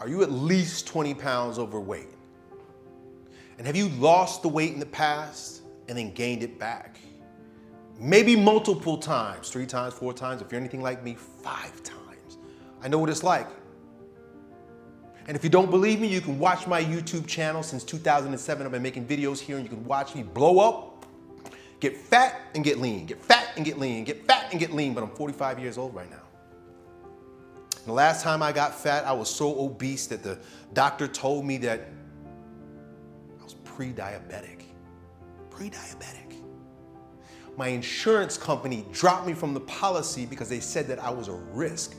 Are you at least 20 pounds overweight? And have you lost the weight in the past and then gained it back? Maybe multiple times, 3 times, 4 times, if you're anything like me, 5 times. I know what it's like. And if you don't believe me, you can watch my YouTube channel. Since 2007, I've been making videos here and you can watch me blow up, get fat and get lean, get fat and get lean, get fat and get lean, but I'm 45 years old right now. And the last time I got fat, I was so obese that the doctor told me that I was pre-diabetic. Pre-diabetic. My insurance company dropped me from the policy because they said that I was a risk.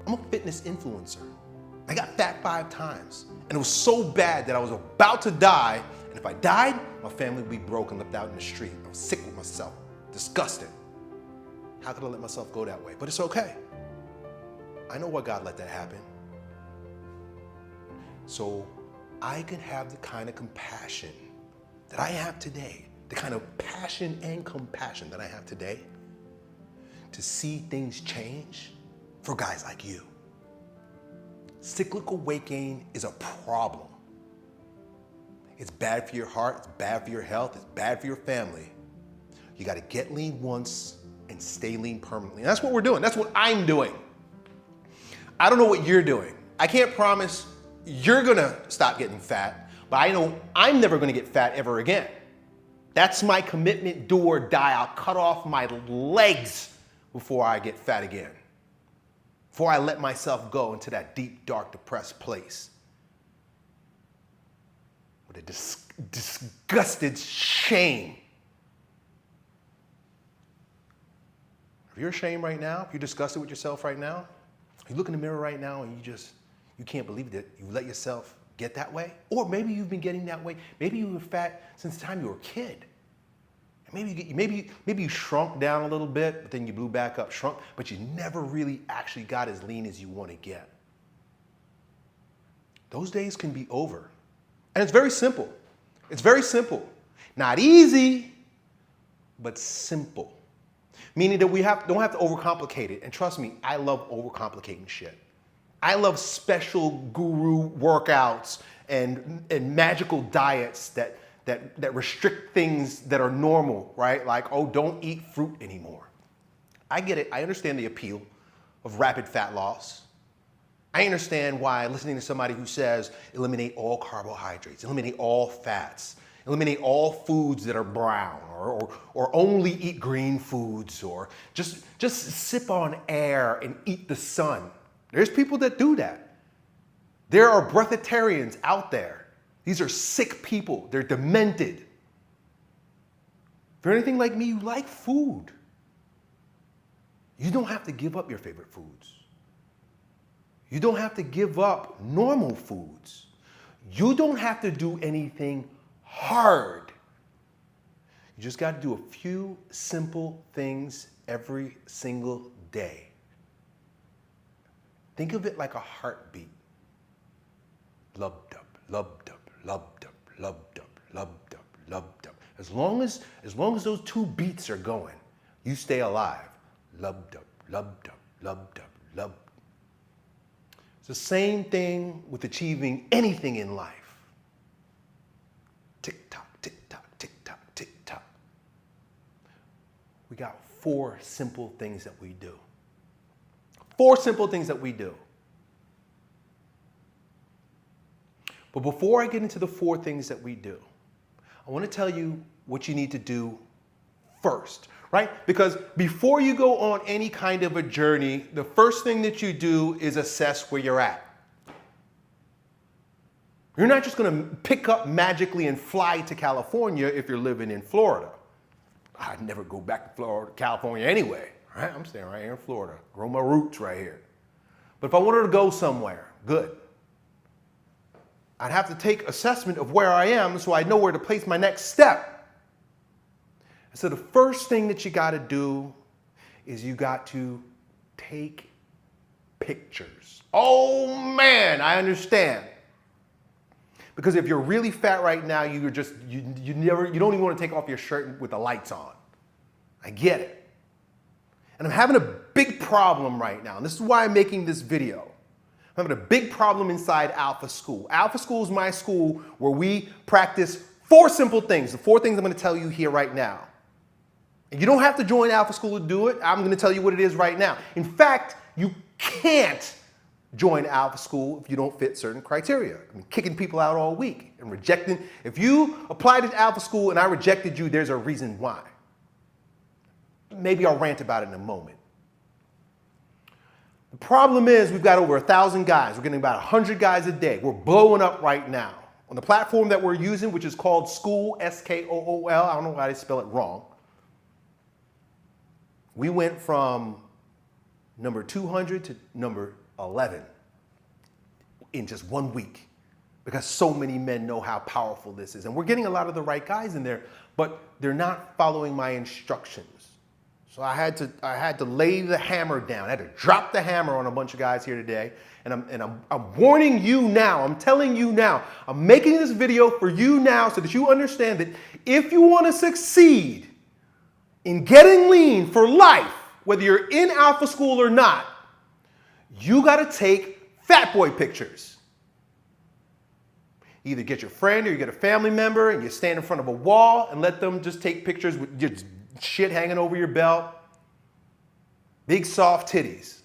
I'm a fitness influencer. I got fat 5 times. And it was so bad that I was about to die. And if I died, my family would be broke and left out in the street. I was sick with myself, disgusted. How could I let myself go that way? But it's okay. I know why God let that happen. So I can have the kind of compassion that I have today, the kind of passion and compassion that I have today to see things change for guys like you. Cyclical weight gain is a problem. It's bad for your heart, it's bad for your health, it's bad for your family. You gotta get lean once and stay lean permanently. And that's what we're doing, that's what I'm doing. I don't know what you're doing. I can't promise you're gonna stop getting fat, but I know I'm never gonna get fat ever again. That's my commitment, do or die. I'll cut off my legs before I get fat again. Before I let myself go into that deep, dark, depressed place with a disgusted shame. If you're ashamed right now, if you're disgusted with yourself right now, you look in the mirror right now and you can't believe that you let yourself get that way. Or maybe you've been getting that way. Maybe you were fat since the time you were a kid. Maybe you shrunk down a little bit, but then you blew back up, shrunk, but you never really actually got as lean as you want to get. Those days can be over. And it's very simple. It's very simple. Not easy, but simple. Meaning that we don't have to overcomplicate it. And trust me, I love overcomplicating shit. I love special guru workouts and magical diets that restrict things that are normal, right? Like, oh, don't eat fruit anymore. I get it. I understand the appeal of rapid fat loss. I understand why listening to somebody who says eliminate all carbohydrates, eliminate all fats, eliminate all foods that are brown, or only eat green foods, or just sip on air and eat the sun. There's people that do that. There are breatharians out there. These are sick people. They're demented. If you're anything like me, you like food. You don't have to give up your favorite foods. You don't have to give up normal foods. You don't have to do anything hard. You just got to do a few simple things every single day. Think of it like a heartbeat. Lub-dub, lub-dub, lub-dub, lub-dub, lub-dub, lub-dub. As long as those 2 beats are going, you stay alive. Lub-dub, lub-dub, lub-dub, lub. It's the same thing with achieving anything in life. Tick-tock, tick-tock, tick-tock, tick-tock. We got 4 simple things that we do. 4 simple things that we do. But before I get into the 4 things that we do, I want to tell you what you need to do first, right? Because before you go on any kind of a journey, the first thing that you do is assess where you're at. You're not just going to pick up magically and fly to California if you're living in Florida. I'd never go back to Florida, California anyway. Right? I'm staying right here in Florida, grow my roots right here. But if I wanted to go somewhere, good. I'd have to take assessment of where I am so I know where to place my next step. So the first thing that you got to do is you got to take pictures. Oh man, I understand. Because if you're really fat right now, you don't even want to take off your shirt with the lights on. I get it. And I'm having a big problem right now. And this is why I'm making this video. I'm I'm having a big problem inside Alpha School. Alpha School is my school where we practice 4 simple things. The 4 things I'm going to tell you here right now. And you don't have to join Alpha School to do it. I'm going to tell you what it is right now. In fact, you can't join Alpha School if you don't fit certain criteria. I'm kicking people out all week and rejecting. If you applied to Alpha School and I rejected you, there's a reason why. Maybe I'll rant about it in a moment. The problem is we've got over 1,000 guys. We're getting about 100 guys a day. We're blowing up right now. On the platform that we're using, which is called Skool, S-K-O-O-L, I don't know why they spell it wrong. We went from number 200 to number 11 in just 1 week because so many men know how powerful this is. And we're getting a lot of the right guys in there, but they're not following my instructions. So I had to lay the hammer down. I had to drop the hammer on a bunch of guys here today. And I'm warning you now. I'm telling you now. I'm making this video for you now so that you understand that if you want to succeed in getting lean for life, whether you're in Alpha School or not, you got to take fat boy pictures. Either get your friend or you get a family member and you stand in front of a wall and let them just take pictures with just shit hanging over your belt, big soft titties.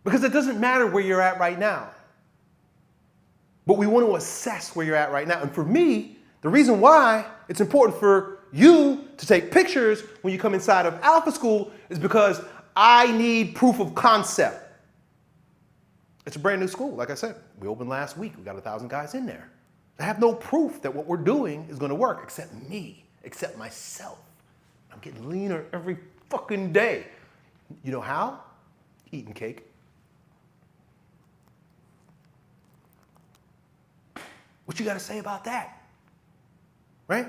Because it doesn't matter where you're at right now. But we want to assess where you're at right now. And for me, the reason why it's important for you to take pictures when you come inside of Alpha School is because I need proof of concept. It's a brand new school. Like I said, we opened last week. We got 1,000 guys in there. I have no proof that what we're doing is going to work except me, except myself. I'm getting leaner every fucking day. You know how? Eating cake. What you got to say about that? Right?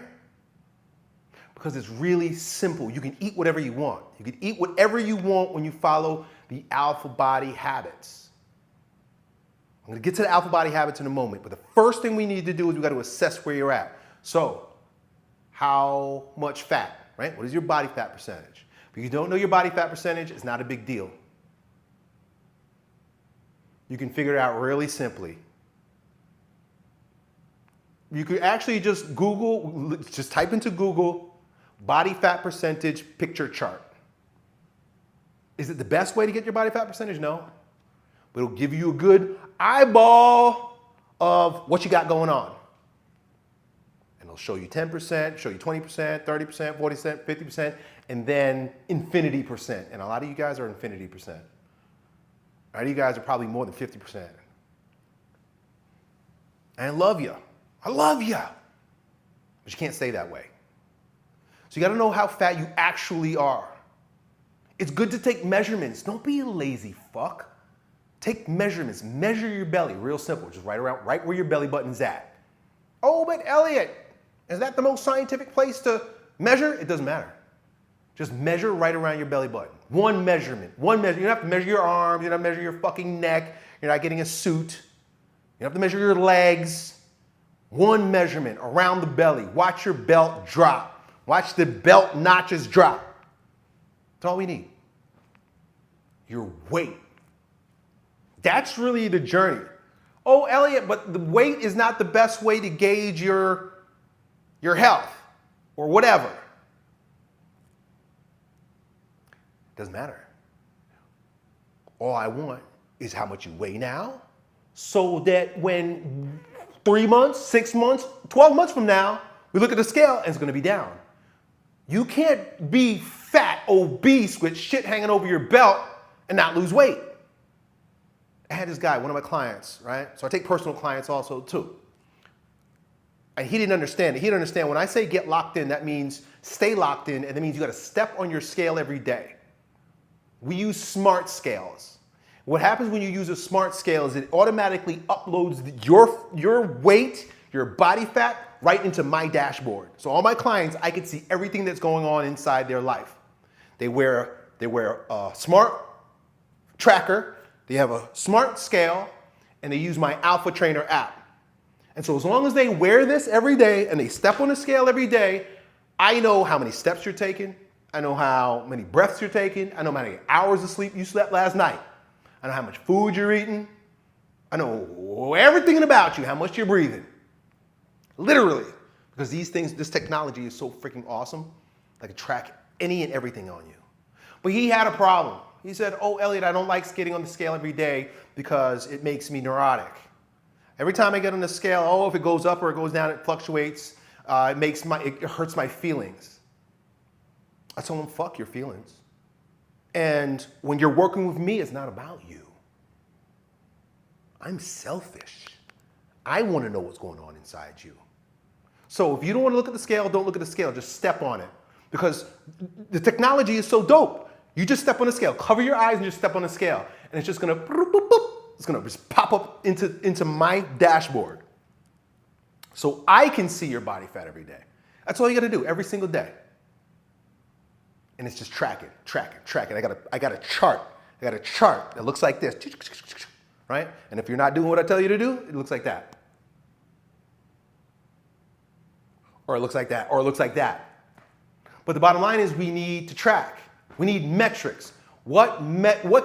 Because it's really simple. You can eat whatever you want. You can eat whatever you want when you follow the Alpha Body habits. I'm going to get to the Alpha Body habits in a moment, but the first thing we need to do is we got to assess where you're at. So, how much fat, right? What is your body fat percentage? If you don't know your body fat percentage, it's not a big deal. You can figure it out really simply. You could actually just Google, just type into Google, body fat percentage picture chart. Is it the best way to get your body fat percentage? No. But it'll give you a good eyeball of what you got going on. And it'll show you 10%, show you 20%, 30%, 40%, 50%, and then infinity percent. And a lot of you guys are infinity percent. A lot of you guys are probably more than 50%. And I love you. I love you. But you can't stay that way. So you got to know how fat you actually are. It's good to take measurements. Don't be a lazy fuck. Take measurements. Measure your belly. Real simple. Just right where your belly button's at. Oh, but Elliot, is that the most scientific place to measure? It doesn't matter. Just measure right around your belly button. One measurement. One measure. You don't have to measure your arms. You don't have to measure your fucking neck. You're not getting a suit. You don't have to measure your legs. One measurement around the belly. Watch your belt drop. Watch the belt notches drop. That's all we need. Your weight. That's really the journey. Oh, Elliot, but the weight is not the best way to gauge your health or whatever. Doesn't matter. All I want is how much you weigh now so that when 3 months, 6 months, 12 months from now, we look at the scale and it's going to be down. You can't be fat, obese with shit hanging over your belt and not lose weight. I had this guy, one of my clients, right? So I take personal clients also too. And he didn't understand it. He didn't understand when I say get locked in, that means stay locked in, and that means you got to step on your scale every day. We use smart scales. What happens when you use a smart scale is it automatically uploads your weight, your body fat, right into my dashboard. So all my clients, I can see everything that's going on inside their life. They wear a smart tracker, they have a smart scale, and they use my Alpha Trainer app. And so as long as they wear this every day and they step on the scale every day, I know how many steps you're taking, I know how many breaths you're taking, I know how many hours of sleep you slept last night. I know how much food you're eating. I know everything about you, how much you're breathing. Literally. Because these things, this technology is so freaking awesome. I can track any and everything on you. But he had a problem. He said, oh, Elliot, I don't like getting on the scale every day because it makes me neurotic. Every time I get on the scale, oh, if it goes up or it goes down, it fluctuates. It hurts my feelings. I told him, fuck your feelings. And when you're working with me, it's not about you. I'm selfish. I want to know what's going on inside you. So if you don't want to look at the scale, don't look at the scale. Just step on it. Because the technology is so dope. You just step on the scale. Cover your eyes and just step on the scale. And it's just going to, boop, boop, boop. It's going to just pop up into my dashboard. So I can see your body fat every day. That's all you got to do every single day. And it's just tracking. I got a chart. I got a chart that looks like this. Right? And if you're not doing what I tell you to do, it looks like that. Or it looks like that. Or it looks like that. But the bottom line is we need to track. We need metrics. What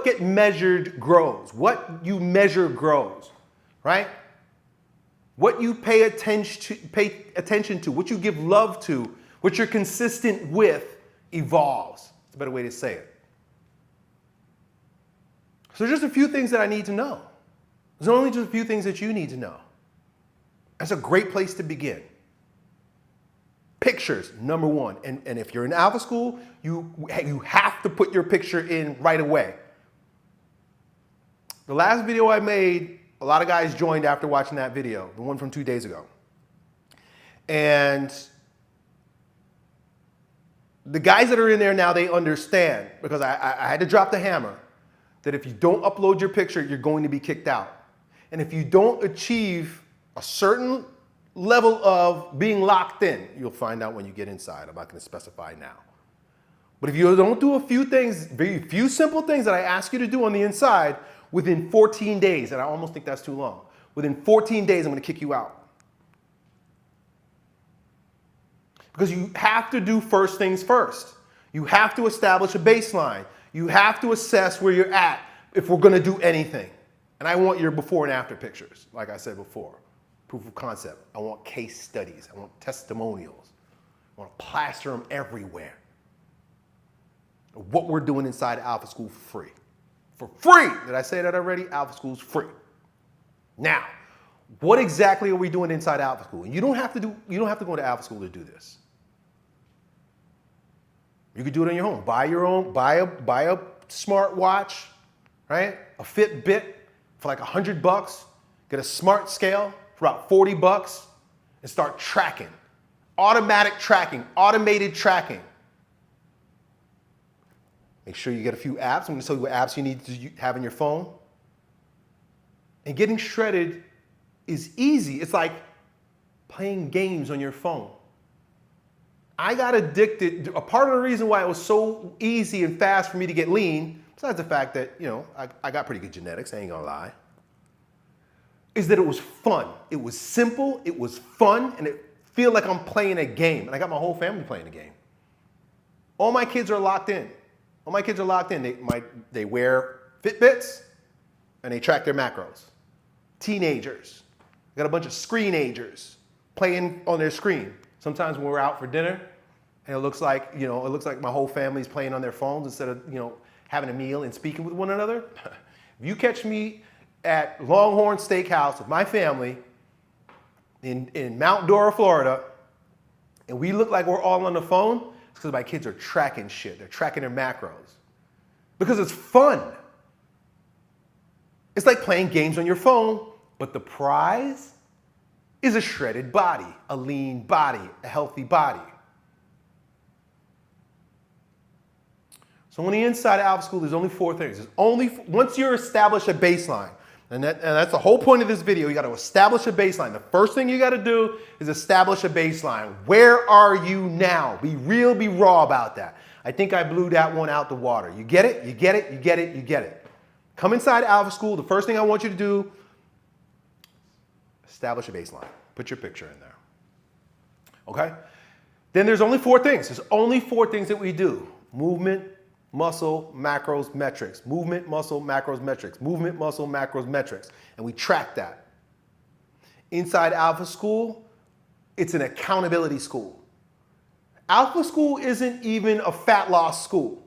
get measured grows. What you measure grows, right? What you pay attention to, what you give love to, what you're consistent with evolves. It's a better way to say it. So there's just a few things that I need to know. There's only just a few things that you need to know. That's a great place to begin. Pictures, number one. And if you're in Alpha School, you have to put your picture in right away. The last video I made, a lot of guys joined after watching that video, the one from 2 days ago. And the guys that are in there now, they understand, because I had to drop the hammer, that if you don't upload your picture, you're going to be kicked out. And if you don't achieve a certain level of being locked in, you'll find out when you get inside. I'm not going to specify now. But if you don't do a few things, very few simple things that I ask you to do on the inside within 14 days, and I almost think that's too long, within 14 days, I'm going to kick you out. Because you have to do first things first. You have to establish a baseline. You have to assess where you're at if we're going to do anything. And I want your before and after pictures, like I said before. Proof of concept. I want case studies. I want testimonials. I want to plaster them everywhere. What we're doing inside Alpha School for free. For free! Did I say that already? Alpha School's free. Now, what exactly are we doing inside Alpha School? And you don't have to go to Alpha School to do this. You could do it on your home. Buy a smart watch, right? A Fitbit for like $100. Get a smart scale for about $40 and start tracking. Automatic tracking, automated tracking. Make sure you get a few apps. I'm going to tell you what apps you need to have in your phone. And getting shredded is easy. It's like playing games on your phone. I got addicted. A part of the reason why it was so easy and fast for me to get lean, besides the fact that, I got pretty good genetics, I ain't gonna lie, is that it was fun. It was simple, it was fun, and it felt like I'm playing a game. And I got my whole family playing the game. All my kids are locked in. All my kids are locked in. They wear Fitbits and they track their macros. Teenagers. I got a bunch of screenagers playing on their screen. Sometimes when we're out for dinner and it looks like my whole family's playing on their phones instead of, having a meal and speaking with one another. If you catch me at Longhorn Steakhouse with my family in Mount Dora, Florida, and we look like we're all on the phone, it's because my kids are tracking shit. They're tracking their macros. Because it's fun. It's like playing games on your phone, but the prize is a shredded body, a lean body, a healthy body. So on the inside of Alpha School, there's only 4 things. Once you establish a baseline, and that's the whole point of this video, you got to establish a baseline. The first thing you got to do is establish a baseline. Where are you now? Be real, be raw about that. I think I blew that one out the water. You get it? You get it? You get it? You get it? Come inside Alpha School. The first thing I want you to do, establish a baseline. Put your picture in there. Okay? Then there's only 4 things. There's only 4 things that we do. Movement, muscle, macros, metrics. Movement, muscle, macros, metrics. Movement, muscle, macros, metrics. And we track that. Inside Alpha School, it's an accountability school. Alpha School isn't even a fat loss school.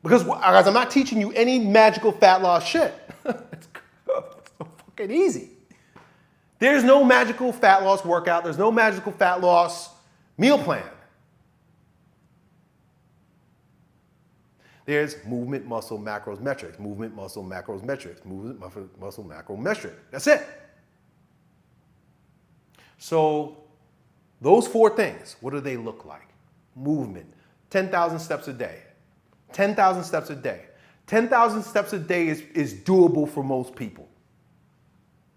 Because guys, I'm not teaching you any magical fat loss shit. It's so fucking easy. There's no magical fat loss workout. There's no magical fat loss meal plan. There's movement, muscle, macros, metrics. Movement, muscle, macros, metrics. Movement, muscle, macro, metric. That's it. So those 4 things, what do they look like? Movement, 10,000 steps a day. 10,000 steps a day. 10,000 steps a day is doable for most people.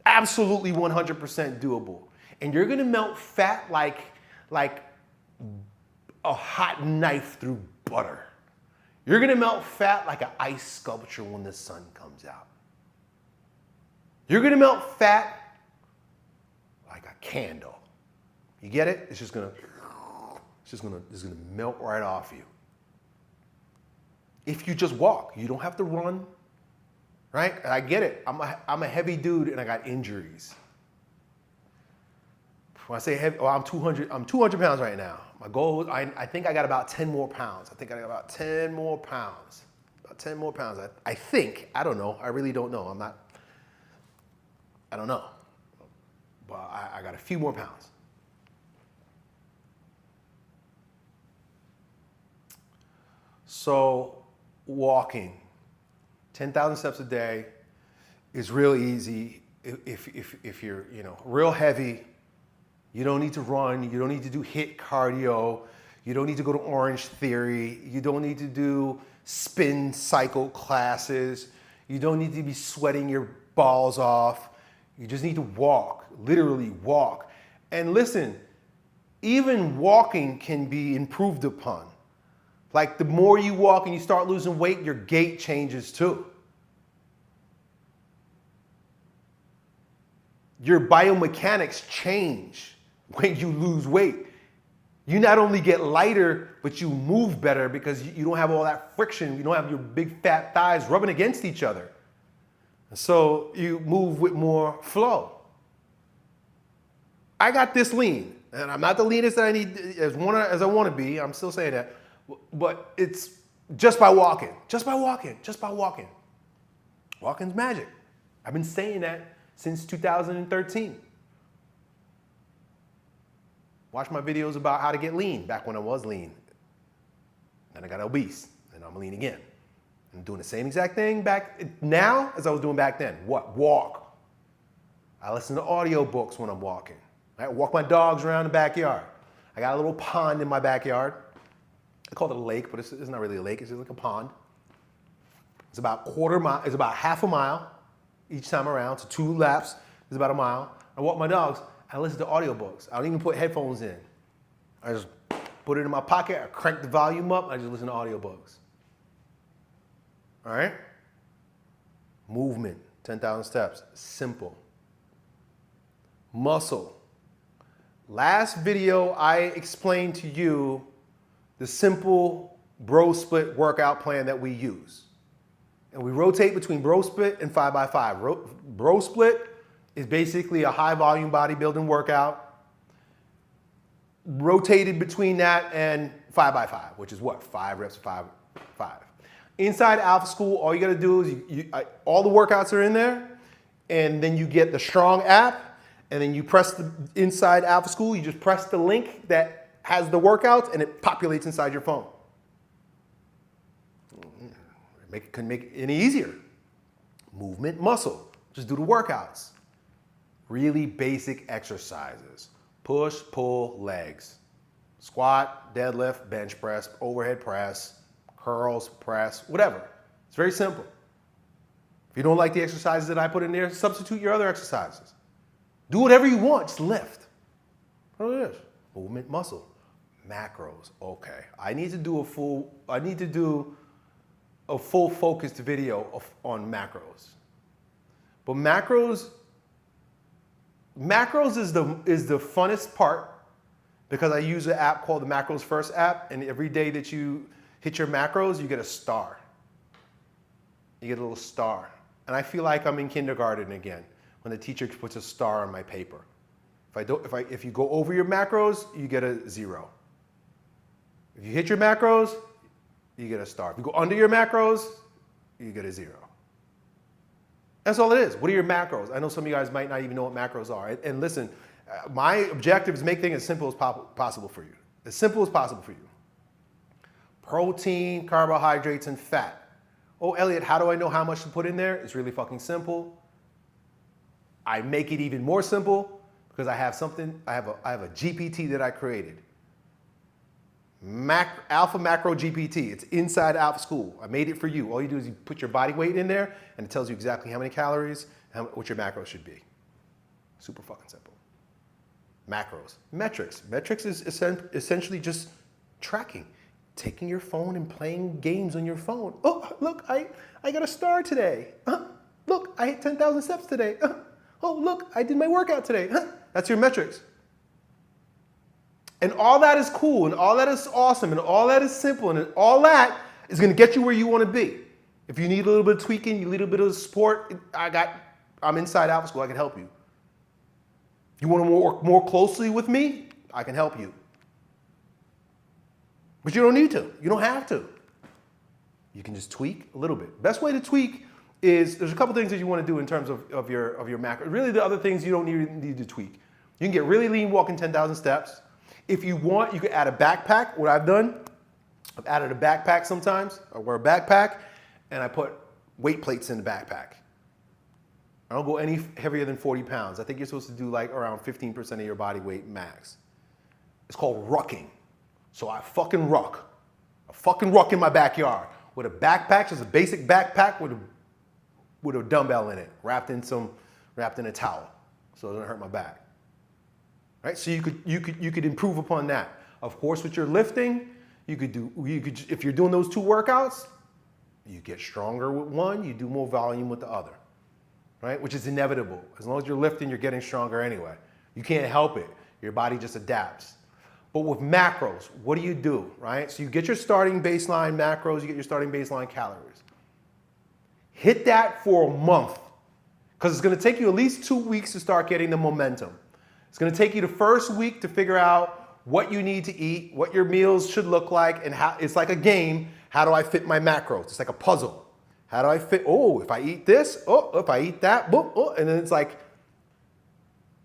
Absolutely 100% doable. And you're gonna melt fat like a hot knife through butter. You're gonna melt fat like an ice sculpture when the sun comes out. You're gonna melt fat like a candle. You get it? It's gonna melt right off you. If you just walk, you don't have to run, right? I get it. I'm a heavy dude and I got injuries. When I say heavy, I'm 200 pounds right now. My goal, I think I got about 10 more pounds. About 10 more pounds. I think, I don't know. I really don't know. I don't know. But I got a few more pounds. So walking, 10,000 steps a day is real easy. If you're real heavy, you don't need to run. You don't need to do HIIT cardio. You don't need to go to Orange Theory. You don't need to do spin cycle classes. You don't need to be sweating your balls off. You just need to walk, literally walk. And listen, even walking can be improved upon. Like the more you walk and you start losing weight, your gait changes too. Your biomechanics change when you lose weight. You not only get lighter, but you move better because you don't have all that friction. You don't have your big fat thighs rubbing against each other. So you move with more flow. I got this lean, and I'm not the leanest that I need as I want to be. I'm still saying that. But it's just by walking. Walking's magic. I've been saying that since 2013. Watch my videos about how to get lean back when I was lean. Then I got obese, and I'm lean again. I'm doing the same exact thing back now as I was doing back then. What? Walk. I listen to audiobooks when I'm walking. I walk my dogs around the backyard. I got a little pond in my backyard. I call it a lake, but it's not really a lake. It's just like a pond. It's about it's about half a mile each time around. So 2 laps is about a mile. I walk my dogs. I listen to audiobooks. I don't even put headphones in. I just put it in my pocket. I crank the volume up. I just listen to audiobooks. All right? Movement, 10,000 steps. Simple. Muscle. Last video, I explained to you the simple bro split workout plan that we use. And we rotate between bro split and 5x5. Bro split is basically a high volume bodybuilding workout. Rotated between that and 5x5, which is what? 5 reps, 5. Inside Alpha School, all you gotta do is all the workouts are in there, and then you get the Strong app, and then you press the inside Alpha School, you just press the link that has the workouts and it populates inside your phone. Couldn't make it any easier. Movement, muscle. Just do the workouts. Really basic exercises. Push, pull, legs. Squat, deadlift, bench press, overhead press, curls, press, whatever. It's very simple. If you don't like the exercises that I put in there, substitute your other exercises. Do whatever you want, just lift. That's what it is. Movement, muscle. Macros, okay. I need to do a full focused video on macros. But macros is the funnest part because I use an app called the Macros First app, and every day that you hit your macros, you get a star. You get a little star. And I feel like I'm in kindergarten again when the teacher puts a star on my paper. If you go over your macros, you get a 0. If you hit your macros, you get a star. If you go under your macros, you get a 0. That's all it is. What are your macros? I know some of you guys might not even know what macros are. And listen, my objective is make things as simple as possible for you. As simple as possible for you. Protein, carbohydrates, and fat. Oh, Elliot, how do I know how much to put in there? It's really fucking simple. I make it even more simple because I have a GPT that I created. Alpha Macro GPT. It's inside Alpha School. I made it for you. All you do is you put your body weight in there and it tells you exactly how many calories and what your macros should be. Super fucking simple. Macros. Metrics. Metrics is essentially just tracking. Taking your phone and playing games on your phone. Oh, look, I got a star today. Look, I hit 10,000 steps today. Oh, look, I did my workout today. That's your metrics. And all that is cool, and all that is awesome, and all that is simple, and all that is going to get you where you want to be. If you need a little bit of tweaking, you need a little bit of support, I'm inside Alpha School. I can help you. You want to work more closely with me? I can help you. But you don't need to. You don't have to. You can just tweak a little bit. Best way to tweak is there's a couple things that you want to do in terms of your macro. Really, the other things you don't need to tweak. You can get really lean walking 10,000 steps. If you want, you can add a backpack. What I've done, I've added a backpack sometimes. I wear a backpack and I put weight plates in the backpack. I don't go any heavier than 40 pounds. I think you're supposed to do like around 15% of your body weight max. It's called rucking. So I fucking ruck. I fucking ruck in my backyard with a backpack, just a basic backpack with a dumbbell in it, wrapped in a towel, so it doesn't hurt my back. Right? So you could improve upon that. Of course, with your lifting, if you're doing those two workouts, you get stronger with one, you do more volume with the other. Right? Which is inevitable. As long as you're lifting, you're getting stronger anyway. You can't help it. Your body just adapts. But with macros, what do? Right? So you get your starting baseline macros, you get your starting baseline calories. Hit that for a month, because it's going to take you at least 2 weeks to start getting the momentum. It's going to take you the first week to figure out what you need to eat, what your meals should look like, and how it's like a game. How do I fit my macros? It's like a puzzle. How do I fit? Oh, if I eat this, oh, if I eat that, boom, oh, and then it's like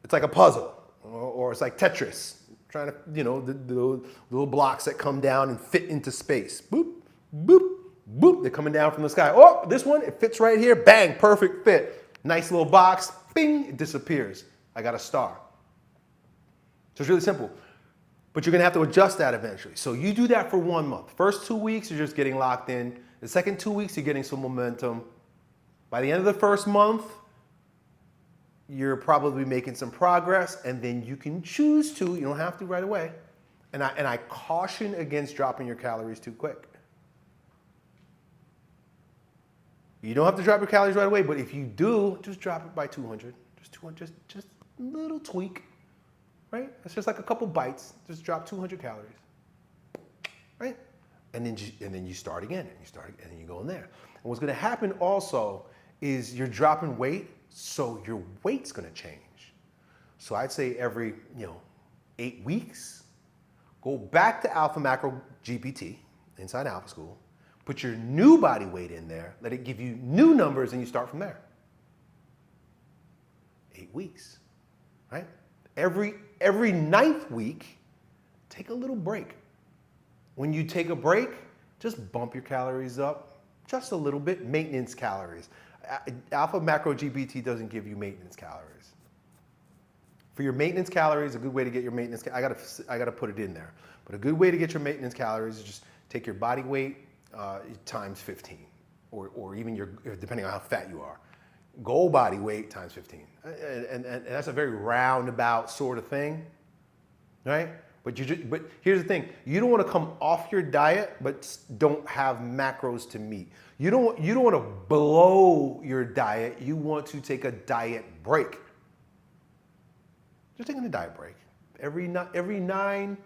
a puzzle, or it's like Tetris. Trying to, the little blocks that come down and fit into space. Boop, boop, boop. They're coming down from the sky. Oh, this one, it fits right here. Bang, perfect fit. Nice little box. Bing, it disappears. I got a star. So it's really simple. But you're going to have to adjust that eventually. So you do that for 1 month. First 2 weeks, you're just getting locked in. The second 2 weeks, you're getting some momentum. By the end of the first month, you're probably making some progress, and then you can choose to, you don't have to right away. And I caution against dropping your calories too quick. You don't have to drop your calories right away, but if you do, just drop it by 200. Just 200, just a little tweak, right? It's just like a couple bites. Just drop 200 calories, right? And then you start again, and you go in there. And what's going to happen also is you're dropping weight, so your weight's going to change. So I'd say every 8 weeks, go back to Alpha Macro GPT inside Alpha School, put your new body weight in there, let it give you new numbers, and you start from there. 8 weeks, right? Every 9th week, take a little break. When you take a break, just bump your calories up just a little bit, maintenance calories. Alpha Macro GPT doesn't give you maintenance calories. For your maintenance calories, a good way to get your maintenance, I gotta put it in there. But a good way to get your maintenance calories is just take your body weight times 15, or even depending on how fat you are. Goal body weight times 15, and that's a very roundabout sort of thing, right? But here's the thing: you don't want to come off your diet, but don't have macros to meet. You don't want to blow your diet. You want to take a diet break. Just taking a diet break every 9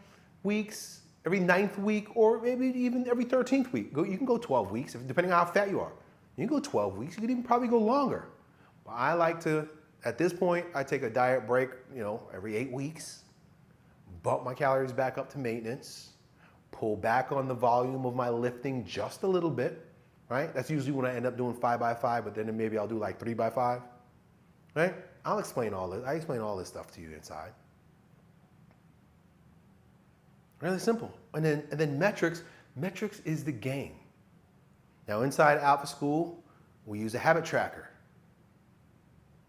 weeks, every 9th week, or maybe even every 13th week. You can go 12 weeks, depending on how fat you are. You can go 12 weeks. You can even probably go longer. But I like to, at this point, I take a diet break, every 8 weeks, bump my calories back up to maintenance, pull back on the volume of my lifting just a little bit, right? That's usually when I end up doing 5x5, but then maybe I'll do like 3x5, right? I'll explain all this. I explain all this stuff to you inside. Really simple. And then metrics is the game. Now inside Alpha School, we use a habit tracker.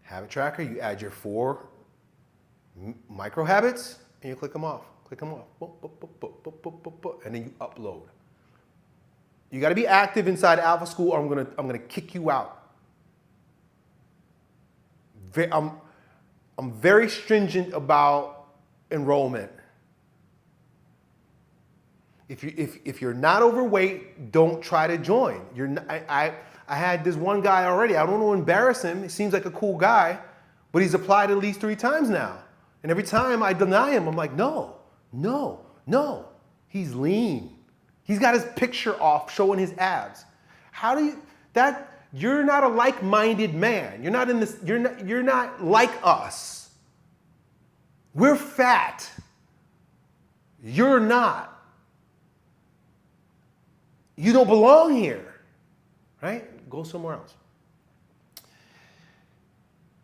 Habit tracker, you add your 4 micro habits and you click them off. Click them off. And then you upload. You got to be active inside Alpha School or I'm gonna kick you out. I'm very stringent about enrollment. If you're not overweight, don't try to join. I had this one guy already. I don't want to embarrass him. He seems like a cool guy, but he's applied at least 3 times now. And every time I deny him, I'm like, no. He's lean. He's got his picture off showing his abs. You're not a like-minded man. You're not like us. We're fat. You're not. You don't belong here, right? Go somewhere else.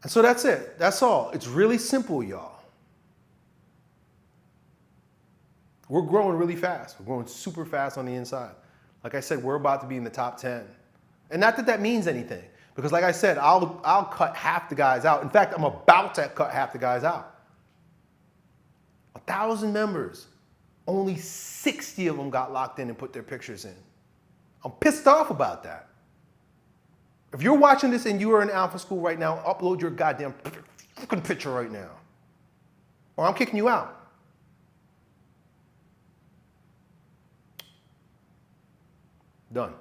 And so that's it. That's all. It's really simple, y'all. We're growing really fast. We're growing super fast on the inside. Like I said, we're about to be in the top 10. And not that that means anything, because like I said, I'll cut half the guys out. In fact, I'm about to cut half the guys out. 1,000 members. Only 60 of them got locked in and put their pictures in. I'm pissed off about that. If you're watching this and you are in Alpha School right now, upload your goddamn fucking picture right now. Or I'm kicking you out. Done.